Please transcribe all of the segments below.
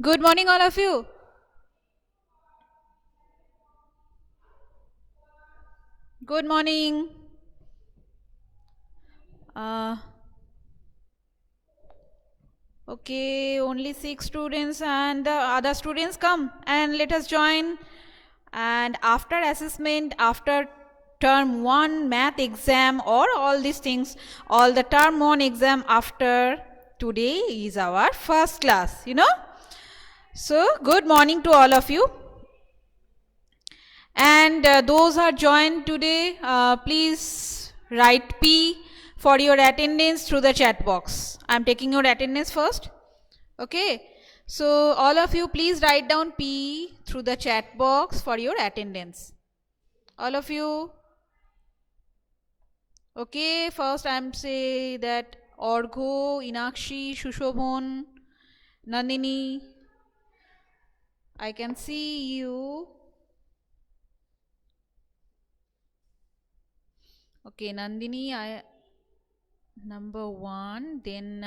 Good morning, all of you. Good morning. Uh, okay, only 6 students and the other students come and let us join. And after assessment, after term 1 math exam or all these things, all the term 1 exam after today is our first class. So, good morning to all of you. And those are joined today, please write P for your attendance through the chat box. I'm taking your attendance first. Okay. So all of you please write down P through the chat box for your attendance. All of you. Okay. First I'm say that Orgho, Inakshi, Shushobhon, Nandini. I can see you. Okay, Nandini, number 1, then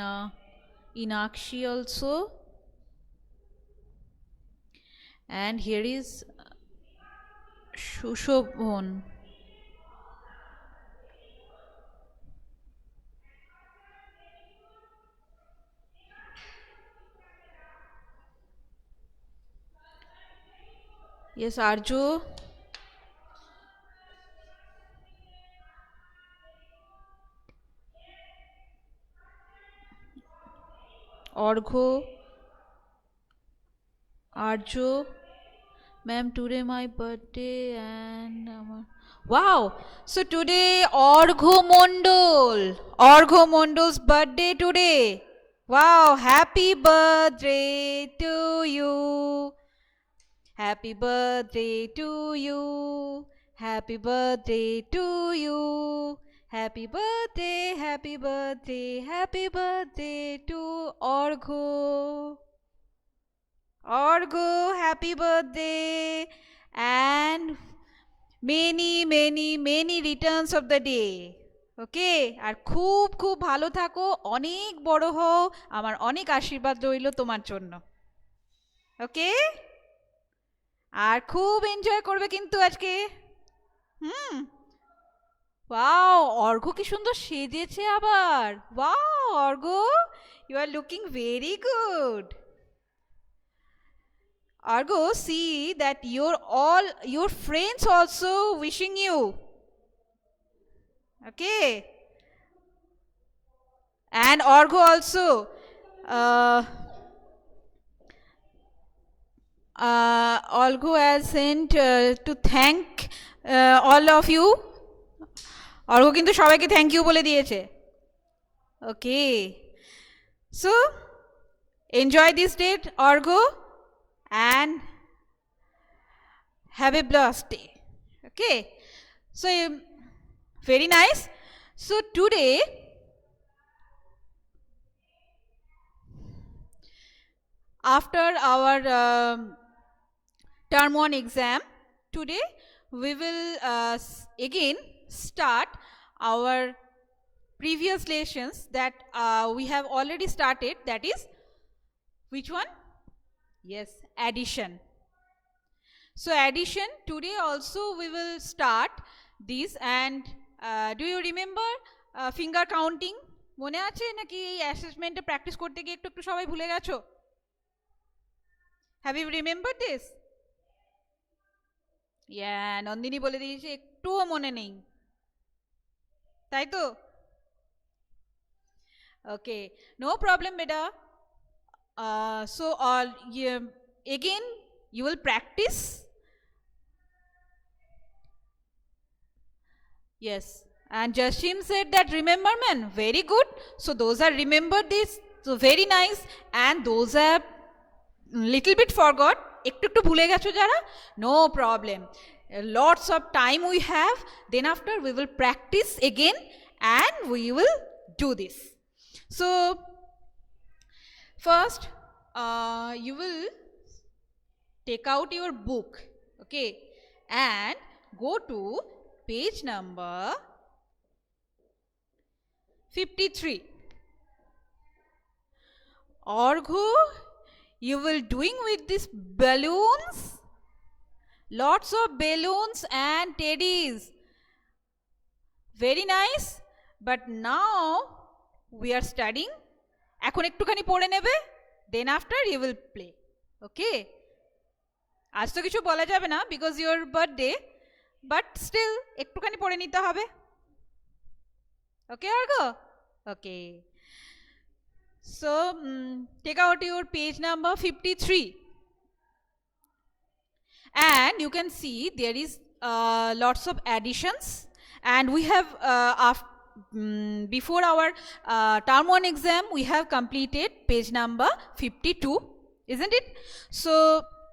Inakshi also, and here is Shushobhon. Yes, Arju. Orgho, Arju. Ma'am, today my birthday and wow. So today Orgho Mondol's birthday today. Wow, happy birthday to you. Happy birthday to you. Happy birthday to you. Happy birthday, happy birthday, happy birthday to Orgho. Orgo, happy birthday and many returns of the day. ওকে আর খুব খুব ভালো থাকো, অনেক বড় হও, আমার অনেক আশীর্বাদ রইল তোমার জন্য। ওকে, আর খুব এনজয় করবে কিন্তু আজকে। হুম, ওয়াও, অর্ঘ্য কি সুন্দর সেজেছে আবার। Wow Arghya, you are looking very good. Argo, see that your friends also wishing you. Okay. And Argo also. Uh, Argo has sent to thank all of you. Argo কিন্তু সবাইকে thank you বলে দিয়েছে. Okay. So, enjoy this date, Argo, and have a blessed day. Okay. So, very nice. So, today, after our term 1 exam, today we will again start our previous lessons that we have already started, that is which one? Yes, addition. So addition, today also we will start this. And do you remember finger counting? মনে আছে নাকি এই অ্যাসেসমেন্টে practice করতে গিয়ে একটু একটু সবাই ভুলে গেছো? Have you remembered this? Yeah, Nandini বলে দিয়েছে একটুও মনে নেই, তাই তো? Okay, no problem, beta. So again you will practice. Yes, and Jashim said that remember man, very good. So those are remember this, so very nice. And those are little bit forgot, একটু একটু ভুলে গেছো যারা, no problem, lots of time we have, then after we will practice again and we will do this. So first you will take out your book, okay, and go to page number 53. Arghu, you will doing with these balloons? Lots of balloons and teddies. Very nice. But now we are studying. এখন একটুখানি পড়ে নেবে, then after you will play. Okay? আজ তো কিছু বলা যাবে না because your birthday, but still একটুখানি পড়ে নিতে হবে. Okay, Argo? Okay. So, take out your page number 53. And you can see there is lots of additions, and we have before our term 1 exam we have completed page number 52, isn't it? So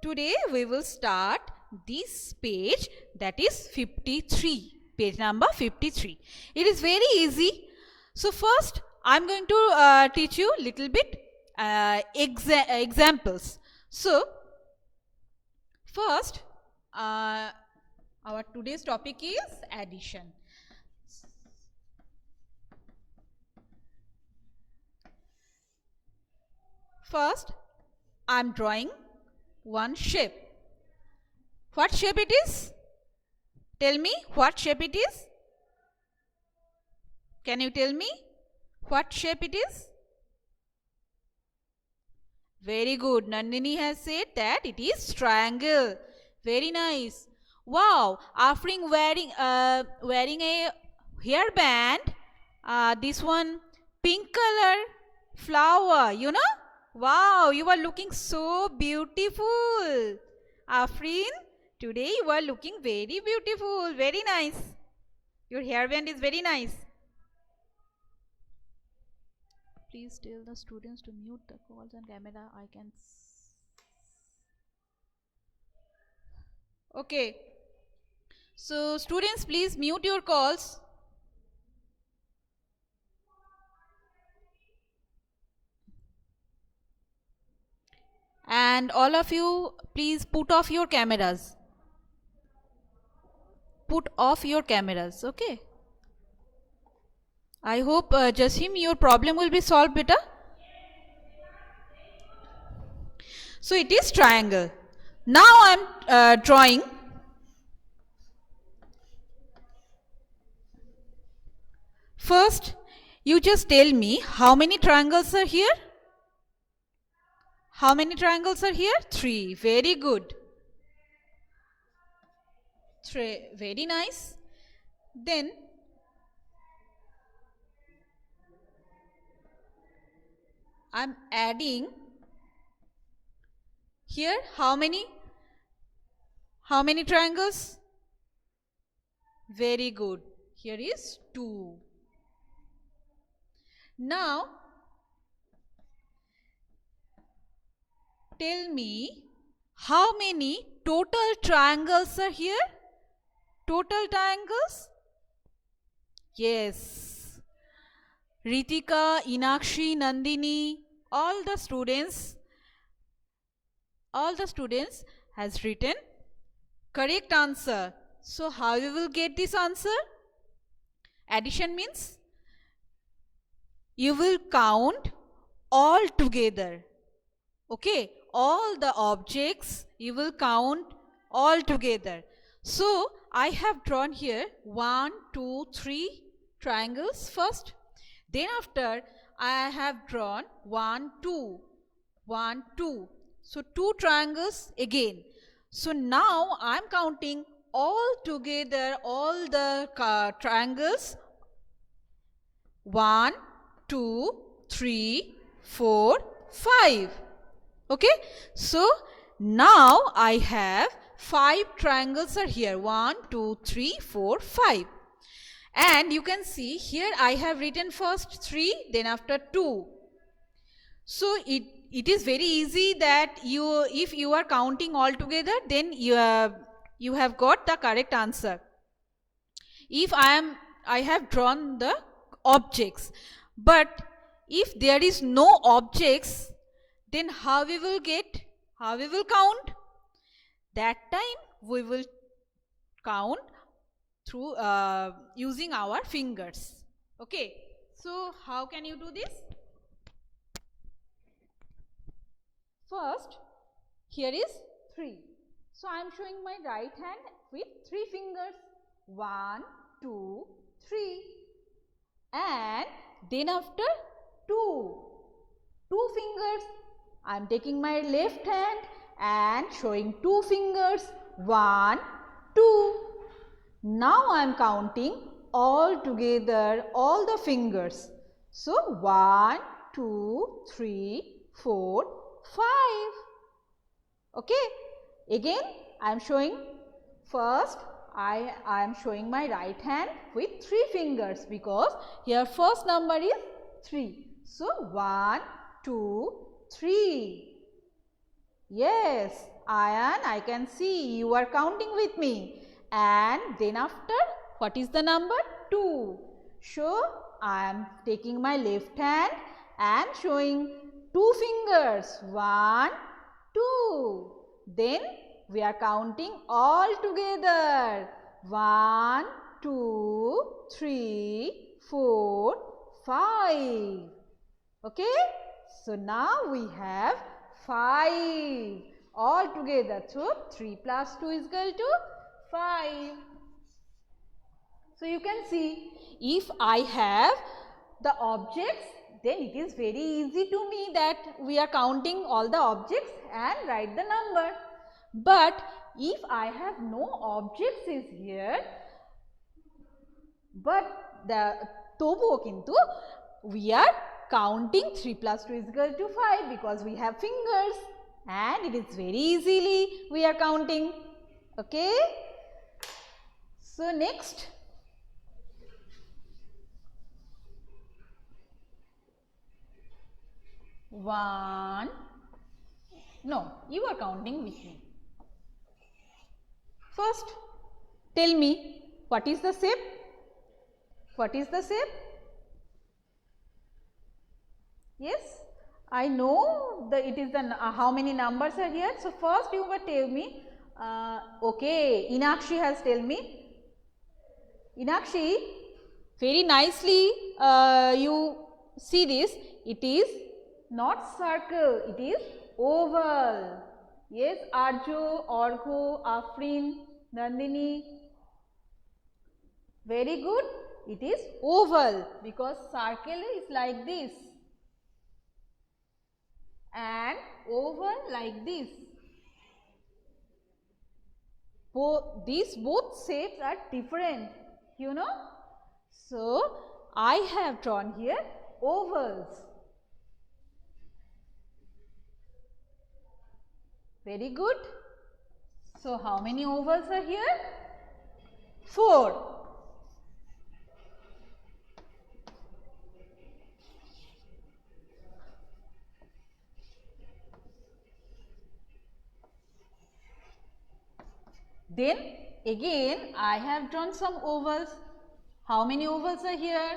today we will start this page, that is 53, page number 53. It is very easy. So first I'm going to teach you little bit examples. So first, our today's topic is addition. First, I am drawing one shape. What shape it is? Tell me what shape it is? Can you tell me what shape it is? Very good. Nandini has said that it is triangle. Very nice. Wow. After wearing a hairband, this one pink color flower, you know? Wow, you are looking so beautiful. Afrin, today you are looking very beautiful. Very nice. Your hairband is very nice. Please tell the students to mute the calls and camera. I can. Okay. So students, please mute your calls. And all of you, please put off your cameras. Put off your cameras, okay? I hope, Jasim, your problem will be solved better. So it is triangle. Now I am drawing. First, you just tell me how many triangles are here? How many triangles are here? 3. Very good. 3. Very nice. Then I'm adding here how many triangles? Very good. Here is 2. Now tell me how many total triangles are here? Total triangles? Yes. Ritika, Inakshi, Nandini, all the students has written correct answer. So how we will get this answer? Addition means you will count all together. Okay, all the objects you will count all together. So I have drawn here 1, 2, 3 triangles first. Then after I have drawn 1, 2, 1, 2. So 2 triangles again. So now I am counting all together all the triangles. 1, 2, 3, 4, 5. Okay. So now I have 5 triangles are here. 1, 2, 3, 4, 5. And you can see here I have written first 3, then after 2. So it is very easy that if you are counting all together, then you have got the correct answer. If I have drawn the objects, but if there is no objects, then how we will count? That time we will count through using our fingers. Okay, so how can you do this? First, here is 3. So, I am showing my right hand with 3 fingers. 1, 2, 3. And then after 2 fingers, I am taking my left hand and showing 2 fingers. 1, 2. Now I am counting all together all the fingers. So 1, 2, 3, 4, 5. Okay. Again I am showing first I am showing my right hand with 3 fingers because here first number is 3. So 1, 2, 3. Yes, Ayan, I can see you are counting with me. And then after, what is the number? 2. So, I am taking my left hand and showing 2 fingers. 1, 2. Then we are counting all together. 1, 2, 3, 4, 5. Okay. So, now we have 5 all together. So, 3 plus 2 is equal to 5. So, you can see if I have the objects, then it is very easy to me that we are counting all the objects and write the number. But if I have no objects is here, but the tobuo kintu we are counting 3 plus 2 is equal to 5 because we have fingers and it is very easily we are counting. Okay. So, next. One. No, you are counting with me. First, tell me what is the shape? What is the shape? Yes, I know it is the how many numbers are here. So, first you will tell me. Okay, Inakshi has tell me. Inakshi, very nicely you see this. It is not circle, it is oval. Yes, Arjo, Orgho, Afrin, Nandini. Very good. It is oval because circle is like this and oval like this. These both shapes are different, you know. So, I have drawn here ovals. Very good. So, how many ovals are here? 4. Then again I have drawn some ovals. How many ovals are here?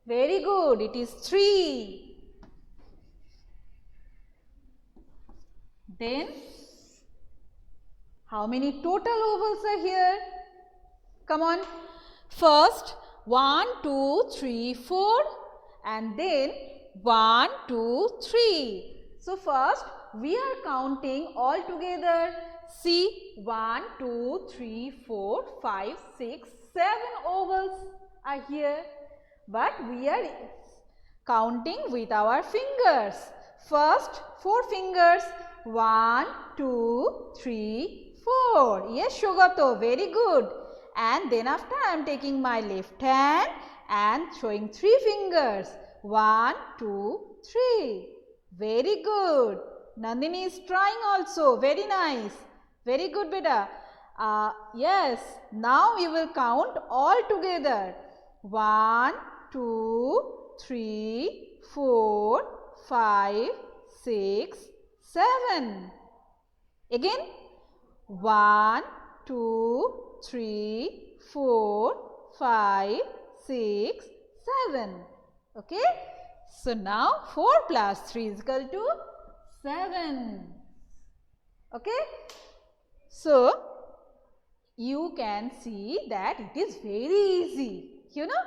Very good. It is 3. Then how many total ovals are here? Come on. First 1, 2, 3, 4 and then 1, 2, 3. So, first we are counting all together. See 1, 2, 3, 4, 5, 6, 7 ovals are here. But we are counting with our fingers. First 4 fingers. 1, 2, 3, 4. Yes, Shogato, very good. And then after I am taking my left hand and showing 3 fingers. 1, 2, 3. Very good. Nandini is trying also. Very nice. Very good, beta. Yes. Now we will count all together. 1, 2, 3, 4, 5, 6, 7. Again. 1, 2, 3, 4, 5, 6, 7. Okay. So, now 4 plus 3 is equal to 7. Okay. So, you can see that it is very easy. You know,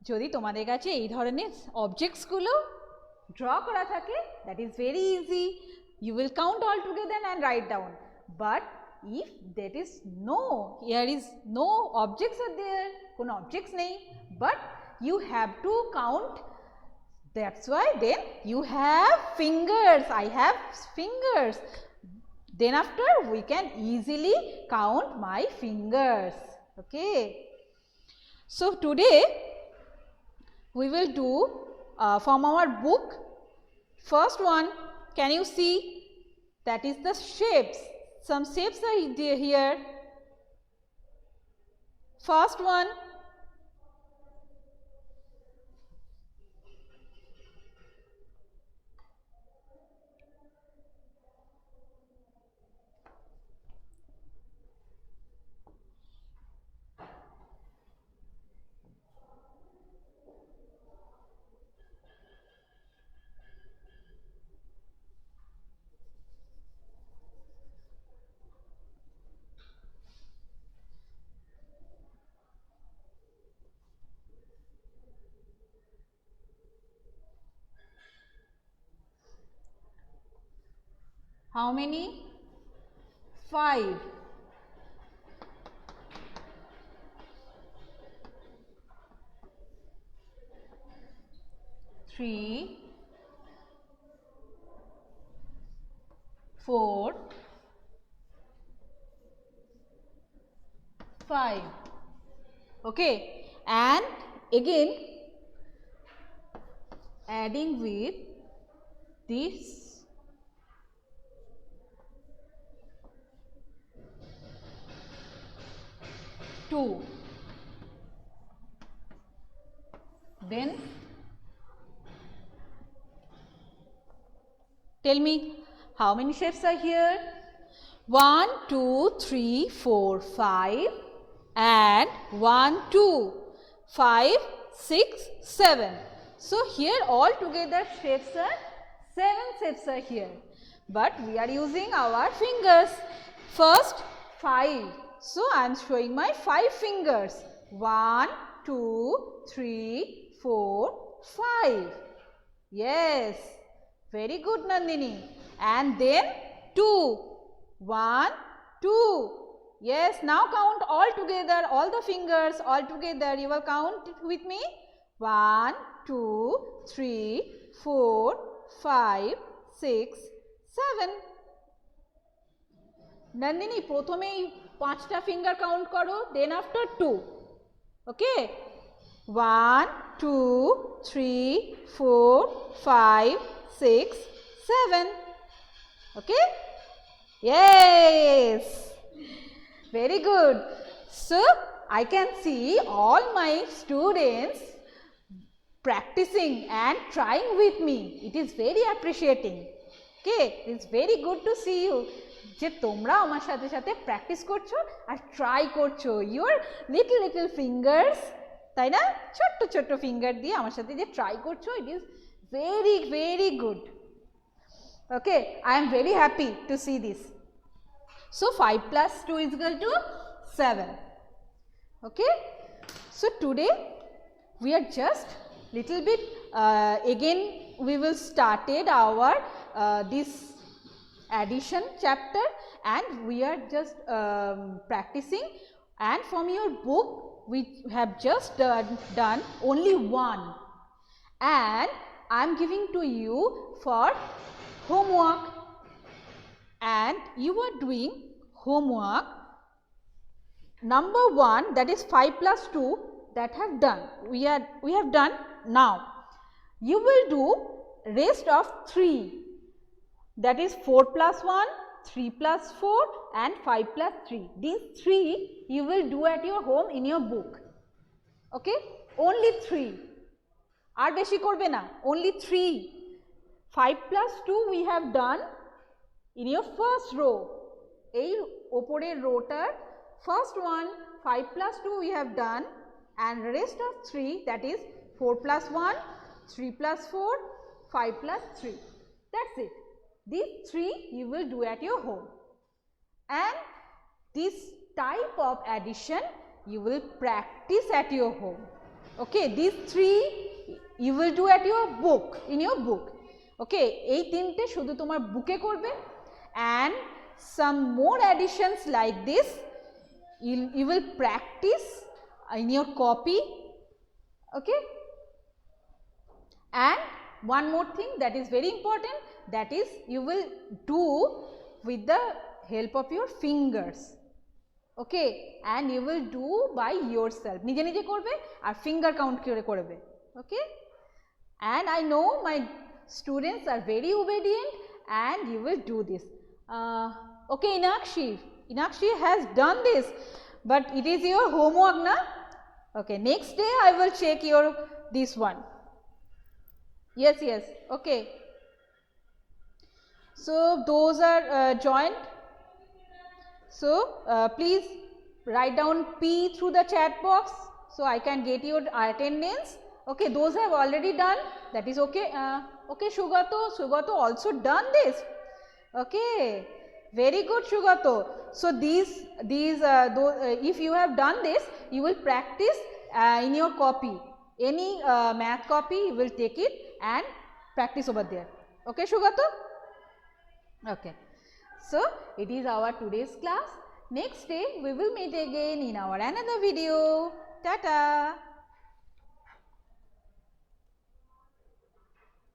যদি তোমাদের কাছে এই ধরনের objects গুলো draw kora thake, that is very easy. You will count all together and write down. But if there is no, here is no objects are there, kono objects nahi, but you have to count. That's why then you have fingers. I have fingers. Then after we can easily count my fingers. Okay. So today we will do from our book. First one, can you see? That is the shapes. Some shapes are here. First one, how many? 5. Three, 4, 5. Okay, and again adding with this 2, then tell me how many shapes are here? 1, 2, 3, 4, 5 and 1, 2, 5, 6, 7. So here all together shapes are 7 shapes are here, but we are using our fingers. First 5. So I am showing my 5 fingers. 1, 2, 3, 4, 5. Yes, very good Nandini. And then 2. 1, 2. Yes, now count all together, all the fingers all together. You will count with me. 1, 2, 3, 4, 5, 6, 7. Nandini, prothomei 5টা finger count koro, then after 2. Okay. 1, 2, 3, 4, 5, 6, 7. Okay. Yes. Very good. So, I can see all my students practicing and trying with me. It is very appreciating. Okay. It is very good to see you. যে তোমরা আমার সাথে সাথে practice করছো আর try করছো your little fingers, তাই না? ছোট্ট ছোট্ট ফিঙ্গার দিয়ে আমার সাথে যে ট্রাই করছো, it is very good. Okay, I am very happy to C this. So 5 plus 2 is equal to 7. Okay, so today we are just little bit again we will started our this addition chapter, and we are just practicing, and from your book we have just done only one, and I am giving to you for homework, and you are doing homework number 1, that is 5 plus 2, that have done. We have done. Now you will do rest of 3, that is 4 plus 1, 3 plus 4 and 5 plus 3. These 3 you will do at your home in your book. Okay, only 3, আর বেশি করবে না, only 3. 5 plus 2 we have done in your first row. এই ওপরের রোটার first one 5 plus 2 we have done, and rest of 3, that is 4 plus 1, 3 plus 4, 5 plus 3. That's it. These 3 you will do at your home, and this type of addition you will practice at your home. Okay, these 3 you will do at your book, in your book. ওকে, এই তিনটে শুধু তোমার বুকে করবে and some more additions like this you will practice in your copy. Okay, and one more thing that is very important, that is you will do with the help of your fingers. Okay, and you will do by yourself, নিজে নিজে করবে আর finger count করে করবে. Okay, and I know my students are very obedient and you will do this. Okay, Inakshi has done this, but it is your homework na. Okay, next day I will check your this one. Yes, okay. So those are joined. So please write down P through the chat box so I can get your attendance. Okay, those have already done, that is okay. Okay, Shugato also done this. Okay, very good Shugato. So these if you have done this, you will practice in your copy, any math copy you will take it and practice over there. Okay Shugato? Okay, so it is our today's class. Next day we will meet again in our another video. Tata.